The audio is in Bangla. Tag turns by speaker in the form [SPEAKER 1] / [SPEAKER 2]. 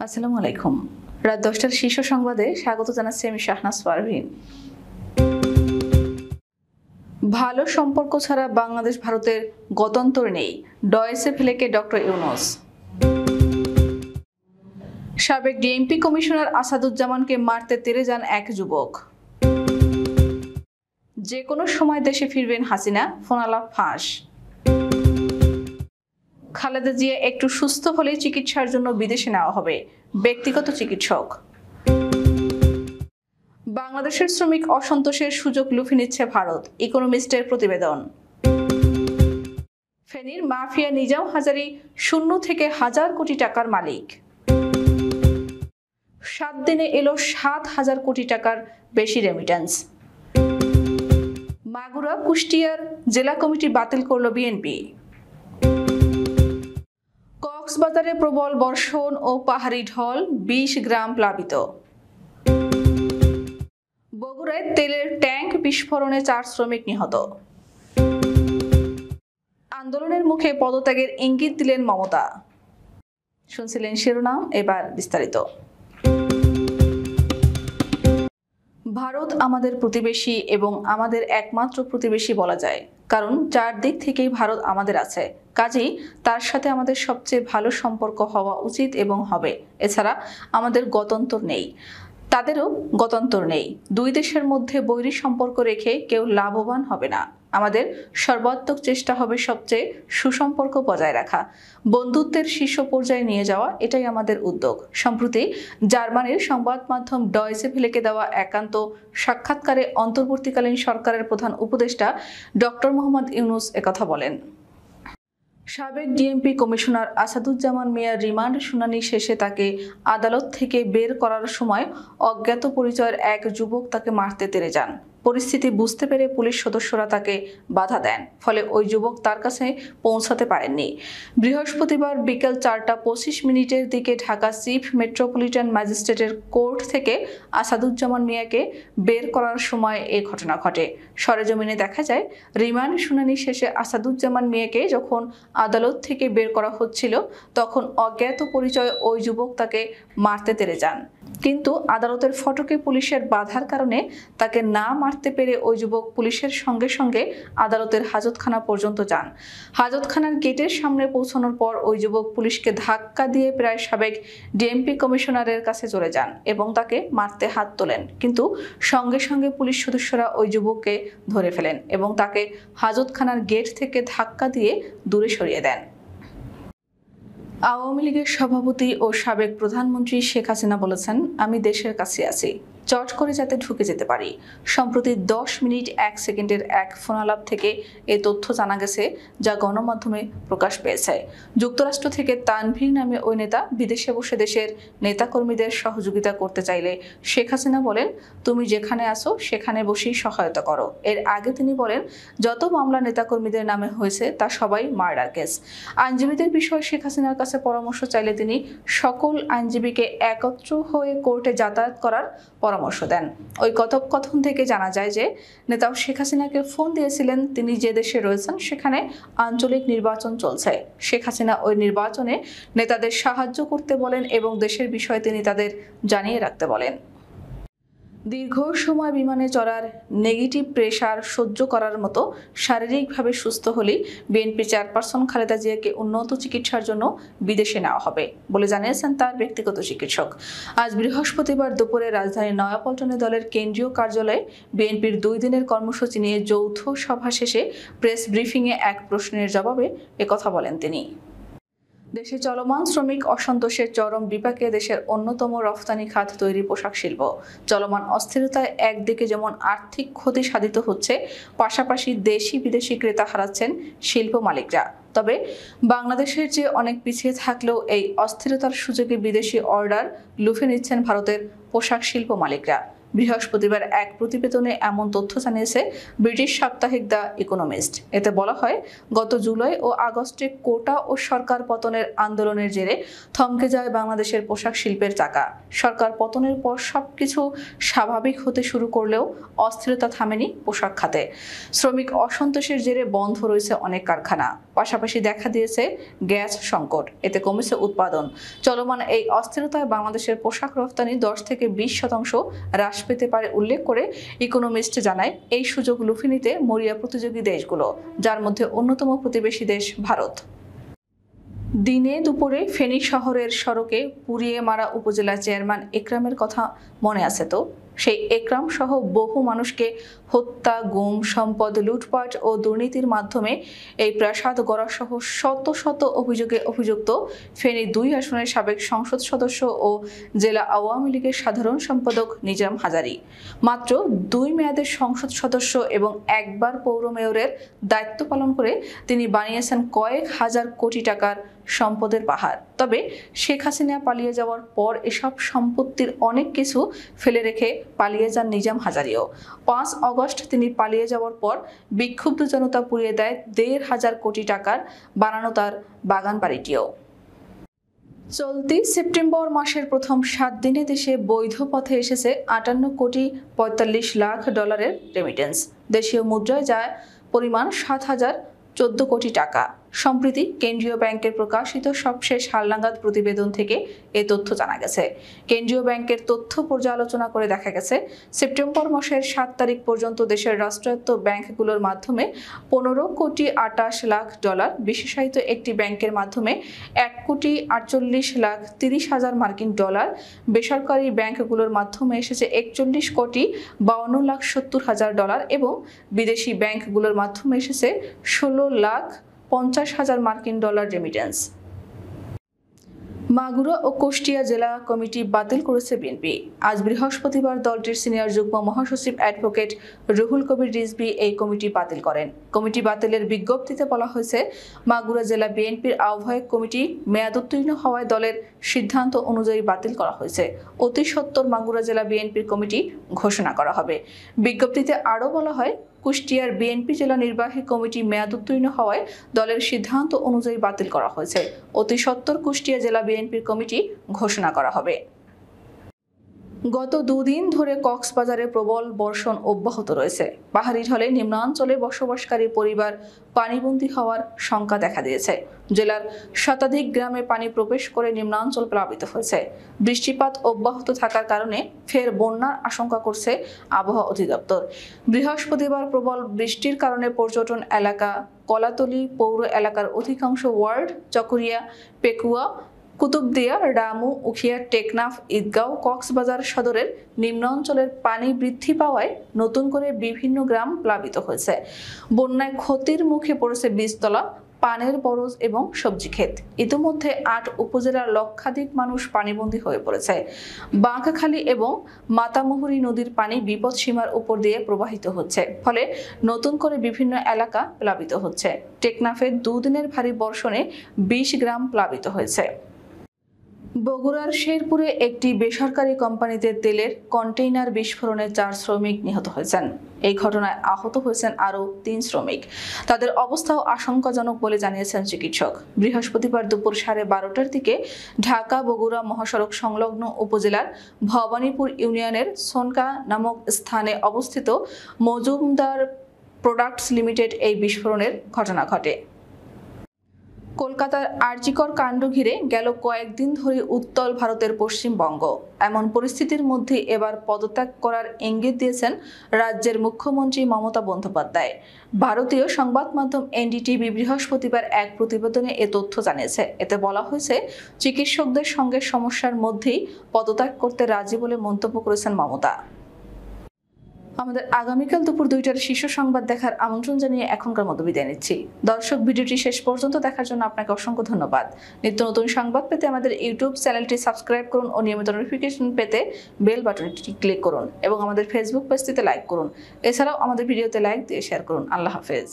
[SPEAKER 1] আসসালামু আলাইকুম। রাত 10টার শীর্ষ সংবাদে স্বাগত জানাচ্ছি আমি শাহনাজ পারভীন। ভালো সম্পর্ক ছাড়া বাংলাদেশ ভারতের গত্যন্তর নেই, ডয়েসে ফেলেকে ডক্টর ইউনূস। সাবেক ডিএমপি কমিশনার আসাদুজ্জামানকে মারতে তেড়ে যান এক যুবক। যে কোনো সময় দেশে ফিরবেন হাসিনা, ফোনালাপ ফাঁস। খালেদা জিয়া একটু সুস্থ হলে চিকিৎসার জন্য বিদেশে নেওয়া হবে, ব্যক্তিগত চিকিৎসক। বাংলাদেশের শ্রমিক অসন্তোষের সুযোগ লুফে নিচ্ছে ভারত, ইকোনমিস্টের প্রতিবেদন। ফেনীর মাফিয়া নিজাম হাজারী 0 থেকে 1000 কোটি টাকার মালিক। 7 দিনে এলো 7000 কোটি টাকার বেশি রেমিটেন্স। মাগুরা কুষ্টিয়ার জেলা কমিটি বাতিল করল বিএনপি। কক্সবাজারে প্রবল বর্ষণ ও পাহাড়ি ঢল, 20 গ্রাম প্লাবিত। বগুড়ায় তেলের ট্যাঙ্ক বিস্ফোরণে 4 শ্রমিক নিহত। আন্দোলনের মুখে পদত্যাগের ইঙ্গিত দিলেন মমতা। শুনছিলেন শিরোনাম, এবার বিস্তারিত। ভারত আমাদের প্রতিবেশী এবং আমাদের একমাত্র প্রতিবেশী বলা যায়, কারণ 4 দিক থেকেই ভারত আমাদের আছে। কাজেই তার সাথে আমাদের সবচেয়ে ভালো সম্পর্ক হওয়া উচিত এবং হবে। এছাড়া আমাদের গত্যন্তর নেই, তাদেরও গত্যন্তর নেই। 2 দেশের মধ্যে বৈরী সম্পর্ক রেখে কেউ লাভবান হবে না। আমাদের সর্বাত্মক চেষ্টা হবে সবচেয়ে সুসম্পর্ক বজায় রাখা, বন্ধুত্বের শীর্ষ পর্যায়ে নিয়ে যাওয়া, এটাই আমাদের উদ্যোগ। সম্প্রতি জার্মানির সংবাদ মাধ্যম ডয়েচে ভেলেকে দেওয়া একান্ত সাক্ষাৎকারে অন্তর্বর্তীকালীন সরকারের প্রধান উপদেষ্টা ডক্টর মোহাম্মদ ইউনূস একথা বলেন। সাবেক ডিএমপি কমিশনার আসাদুজ্জামান মিয়ার রিমান্ড শুনানি শেষে তাকে আদালত থেকে বের করার সময় অজ্ঞাত পরিচয়ের এক যুবক তাকে মারতে তেড়ে যান। পরিস্থিতি বুঝতে পেরে পুলিশ সদস্যরা তাকে বাধা দেন, ফলে ওই যুবক তার কাছে পৌঁছাতে পারেননি। বৃহস্পতিবার বিকেল 4:25 দিকে ঢাকা চিফ মেট্রোপলিটন ম্যাজিস্ট্রেটের কোর্ট থেকে আসাদুজ্জামান মিয়াকে বের করার সময় এই ঘটনা ঘটে। সরেজমিনে দেখা যায়, রিমান্ড শুনানি শেষে আসাদুজ্জামান মিয়াকে যখন আদালত থেকে বের করা হচ্ছিল, তখন অজ্ঞাত পরিচয় ওই যুবক তাকে মারতে তেড়ে যান। কিন্তু আদালতের ফটকে পুলিশের বাধার কারণে তাকে না মারতে পেরে ওই যুবক পুলিশের সঙ্গে সঙ্গে আদালতের হাজতখানা পর্যন্ত যান। হাজতখানার গেটের সামনে পৌঁছানোর পর ওই যুবক পুলিশকে ধাক্কা দিয়ে প্রায় সাবেক ডিএমপি কমিশনারের কাছে চলে যান এবং তাকে মারতে হাত তোলেন। কিন্তু সঙ্গে সঙ্গে পুলিশ সদস্যরা ওই যুবককে ধরে ফেলেন এবং তাকে হাজতখানার গেট থেকে ধাক্কা দিয়ে দূরে সরিয়ে দেন। আওয়ামী লীগের সভাপতি ও সাবেক প্রধানমন্ত্রী শেখ হাসিনা বলেছেন, আমি দেশের কাছে আছি, চট করে যাতে ঢুকে যেতে পারি। সম্প্রতি 10 মিনিট 1 সেকেন্ডের এক ফোনালাপ থেকে এই তথ্য জানা গেছে, যা গণমাধ্যমে প্রকাশ পেয়েছে। যুক্তরাষ্ট্র থেকে তানভীর নামে ওই নেতা বিদেশে বসে দেশের নেতাকর্মীদের সহযোগিতা করতে চাইলে শেখ হাসিনা বলেন, তুমি যেখানে আসো সেখানে বসেই সহায়তা করো। এর আগে তিনি বলেন, যত মামলা নেতাকর্মীদের নামে হয়েছে তা সবাই মার্ডার কেস। আইনজীবীদের বিষয়ে শেখ হাসিনার কাছে পরামর্শ চাইলে তিনি সকল আইনজীবীকে একত্র হয়ে কোর্টে যাতায়াত করার পরামর্শ দেন। ওই কথোপকথন থেকে জানা যায় যে নেতা শেখ হাসিনাকে ফোন দিয়েছিলেন, তিনি যে দেশে রয়েছেন সেখানে আঞ্চলিক নির্বাচন চলছে। শেখ হাসিনা ওই নির্বাচনে নেতাদের সাহায্য করতে বলেন এবং দেশের বিষয়ে তিনি তাদের জানিয়ে রাখতে বলেন। দীর্ঘ সময় বিমানে চড়ার নেগেটিভ প্রেশার সহ্য করার মতো শারীরিকভাবে সুস্থ হলেই বিএনপি চেয়ারপারসন খালেদা জিয়াকে উন্নত চিকিৎসার জন্য বিদেশে নেওয়া হবে বলে জানিয়েছেন তার ব্যক্তিগত চিকিৎসক। আজ বৃহস্পতিবার দুপুরে রাজধানীর নয়াপল্টনে দলের কেন্দ্রীয় কার্যালয়ে বিএনপির 2 দিনের কর্মসূচি নিয়ে যৌথ সভা শেষে প্রেস ব্রিফিংয়ে এক প্রশ্নের জবাবে একথা বলেন তিনি। দেশে চলমান শ্রমিক অসন্তোষের চরম বিপাকে দেশের অন্যতম রফতানি খাত তৈরি পোশাক শিল্প। চলমান অস্থিরতায় একদিকে যেমন আর্থিক ক্ষতি সাধিত হচ্ছে, পাশাপাশি দেশি বিদেশি ক্রেতা হারাচ্ছেন শিল্প মালিকরা। তবে বাংলাদেশের চেয়ে অনেক পিছিয়ে থাকলেও এই অস্থিরতার সুযোগে বিদেশি অর্ডার লুফে নিচ্ছেন ভারতের পোশাক শিল্প মালিকরা। বৃহস্পতিবার এক প্রতিবেদনে এমন তথ্য জানিয়েছে ব্রিটিশ সাপ্তাহিক দ্য ইকোনমিস্ট। এতে বলা হয়, গত জুলাই ও আগস্টে কোটা ও সরকার পতনের আন্দোলনের জেরে থমকে যায় বাংলাদেশের পোশাক শিল্পের চাকা। সরকার পতনের পর সবকিছু স্বাভাবিক হতে শুরু করলেও অস্থিরতা থামেনি পোশাক খাতে। শ্রমিক অসন্তোষের জেরে বন্ধ রয়েছে অনেক কারখানা। পাশাপাশি দেখা দিয়েছে গ্যাস সংকট, এতে কমেছে উৎপাদন। চলমান এই অস্থিরতায় বাংলাদেশের পোশাক রফতানি 10 থেকে 20% হ্রাস পেতে পারে উল্লেখ করে ইকোনমিস্ট জানায়, এই সুযোগ লুফে নিতে মরিয়া প্রতিযোগী দেশগুলো, যার মধ্যে অন্যতম প্রতিবেশী দেশ ভারত। দিনে দুপুরে ফেনী শহরের সড়কে পুড়িয়ে মারা উপজেলা চেয়ারম্যান একরামের কথা মনে আছে তো? সেই একরাম সহ বহু মানুষকে হত্যা, গুম, সম্পদ লুটপাট ও দুর্নীতির মাধ্যমে এই প্রাসাদ গড়া সহ শত শত অভিযোগে অভিযুক্ত ফেনী 2 আসনের সাবেক সংসদ সদস্য ও জেলা আওয়ামী লীগের সাধারণ সম্পাদক নিজাম হাজারী। মাত্র 2 মেয়াদের সংসদ সদস্য এবং একবার পৌর মেয়রের দায়িত্ব পালন করে তিনি বানিয়েছেন কয়েক হাজার কোটি টাকার সম্পদের পাহাড়। তবে শেখ হাসিনা পালিয়ে যাওয়ার পর এসব সম্পত্তির অনেক কিছু ফেলে রেখে পালিয়ে যান নিজাম হাজারীও। 5 আগস্ট তিনি পালিয়ে যাওয়ার পর বিক্ষুব্ধ জনতা পুড়িয়ে দেয় 1,500 কোটি টাকার বানানো তার বাগান বাড়িটিও। চলতি সেপ্টেম্বর মাসের প্রথম 7 দিনে দেশে বৈধ পথে এসেছে 58 কোটি 45 লাখ ডলারের রেমিটেন্স। দেশীয় মুদ্রায় যায় পরিমাণ 7,014 কোটি টাকা। সম্প্রতি কেন্দ্রীয় ব্যাংকের প্রকাশিত সবশেষ হালনাগাদ প্রতিবেদন থেকে এ তথ্য জানা গেছে। কেন্দ্রীয় ব্যাংকের তথ্য পর্যালোচনা করে দেখা গেছে, সেপ্টেম্বর মাসের 7 তারিখ পর্যন্ত দেশের রাষ্ট্রায়ত্ত ব্যাংকগুলোর মাধ্যমে 15 কোটি 28 লাখ ডলার, বিশেষায়িত একটি ব্যাংকের মাধ্যমে 1 কোটি 48 লাখ 30 হাজার মার্কিন ডলার, বেসরকারি ব্যাংকগুলোর মাধ্যমে এসেছে 41 কোটি 52 লাখ 70 হাজার ডলার এবং বিদেশি ব্যাংকগুলোর মাধ্যমে এসেছে 16 লাখ 50 হাজার মার্কিন ডলার রেমিটেন্স। মাগুরা ও কুষ্টিয়া জেলা কমিটি বাতিল করেছে বিএনপি। আজ বৃহস্পতিবার দলটির সিনিয়র যুগ্ম মহাসচিব অ্যাডভোকেট রুহুল কবির রিজভী এই কমিটি বাতিল করেন। কমিটি বাতিলের বিজ্ঞপ্তিতে বলা হয়েছে, মাগুরা জেলা বিএনপির আহ্বায়ক কমিটি মেয়াদোত্তীর্ণ হওয়ায় দলের সিদ্ধান্ত অনুযায়ী বাতিল করা হয়েছে। অতি সত্বর মাগুরা জেলা বিএনপির কমিটি ঘোষণা করা হবে। বিজ্ঞপ্তিতে আরও বলা হয়, কুষ্টিয়ার বিএনপি জেলা নির্বাহী কমিটি মেয়াদোত্তীর্ণ হওয়ায় দলের সিদ্ধান্ত অনুযায়ী বাতিল করা হয়েছে। অতি সত্বর কুষ্টিয়া জেলা বিএনপির কমিটি ঘোষণা করা হবে। গত 2 দিন ধরে কক্সবাজারে প্রবল বর্ষণ অব্যাহত রয়েছে। পাহাড়ি ঢলে নিম্নাঞ্চলে বসবাসকারী পরিবার পানিবন্দী হওয়ার শঙ্কা দেখা দিয়েছে। জেলার শতাধিক গ্রামে পানি প্রবেশ করে নিম্নাঞ্চল প্লাবিত হয়েছে। বৃষ্টিপাত অব্যাহত থাকার কারণে ফের বন্যার আশঙ্কা করছে আবহাওয়া অধিদপ্তর। বৃহস্পতিবার প্রবল বৃষ্টির কারণে পর্যটন এলাকা, কলাতলী পৌর এলাকার অধিকাংশ ওয়ার্ড, চকরিয়া, পেকুয়া, কুতুবদিয়া, রামু, উখিয়া, টেকনাফ, ঈদগাঁও, কক্সবাজার সদরের নিম্নাঞ্চলের পানি বৃদ্ধি পাওয়ায় নতুন করে বিভিন্ন গ্রাম প্লাবিত হয়েছে। বন্যায় ক্ষতির মুখে পড়েছে বীজতলা, পানের বরজ এবং সবজি ক্ষেত। ইতিমধ্যে 8 উপজেলার লক্ষাধিক মানুষ পানিবন্দী হয়ে পড়েছে। বাঁকখালী এবং মাতামুহুরী নদীর পানি বিপদসীমার উপর দিয়ে প্রবাহিত হচ্ছে, ফলে নতুন করে বিভিন্ন এলাকা প্লাবিত হচ্ছে। টেকনাফে 2 দিনের ভারী বর্ষণে 20 গ্রাম প্লাবিত হয়েছে। বগুড়ার শেরপুরে একটি বেসরকারি কোম্পানিতে তেলের কন্টেইনার বিস্ফোরণে 4 শ্রমিক নিহত হয়েছেন। এই ঘটনায় আহত হয়েছেন আরও 3 শ্রমিক। তাদের অবস্থাও আশঙ্কাজনক বলে জানিয়েছেন চিকিৎসক। বৃহস্পতিবার দুপুর 12:30টার দিকে ঢাকা বগুড়া মহাসড়ক সংলগ্ন উপজেলার ভবানীপুর ইউনিয়নের সোনকা নামক স্থানে অবস্থিত মজুমদার প্রোডাক্টস লিমিটেড এই বিস্ফোরণের ঘটনা ঘটে। কলকাতার আরজিকর কাণ্ড ঘিরে গেল কয়েকদিন ধরে উত্তাল ভারতের পশ্চিমবঙ্গ। এমন পরিস্থিতির মধ্যে এবার পদত্যাগ করার ইঙ্গিত দিয়েছেন রাজ্যের মুখ্যমন্ত্রী মমতা বন্দ্যোপাধ্যায়। ভারতীয় সংবাদ মাধ্যম এনডিটিভি বৃহস্পতিবার এক প্রতিবেদনে এ তথ্য জানিয়েছে। এতে বলা হয়েছে, চিকিৎসকদের সঙ্গে সমস্যার মধ্যেই পদত্যাগ করতে রাজি বলে মন্তব্য করেছেন মমতা। আমাদের আগামীকাল দুপুর 2টার শীর্ষ সংবাদ দেখার আমন্ত্রণ জানিয়ে এখনকার মতো বিদায় নিচ্ছি। দর্শক, ভিডিওটি শেষ পর্যন্ত দেখার জন্য আপনাকে অসংখ্য ধন্যবাদ। নিত্য নতুন সংবাদ পেতে আমাদের ইউটিউব চ্যানেলটি সাবস্ক্রাইব করুন ও নিয়মিত নোটিফিকেশন পেতে বেল বাটনটি ক্লিক করুন এবং আমাদের ফেসবুক পেজটিতে লাইক করুন। এছাড়াও আমাদের ভিডিওতে লাইক দিয়ে শেয়ার করুন। আল্লাহ হাফেজ।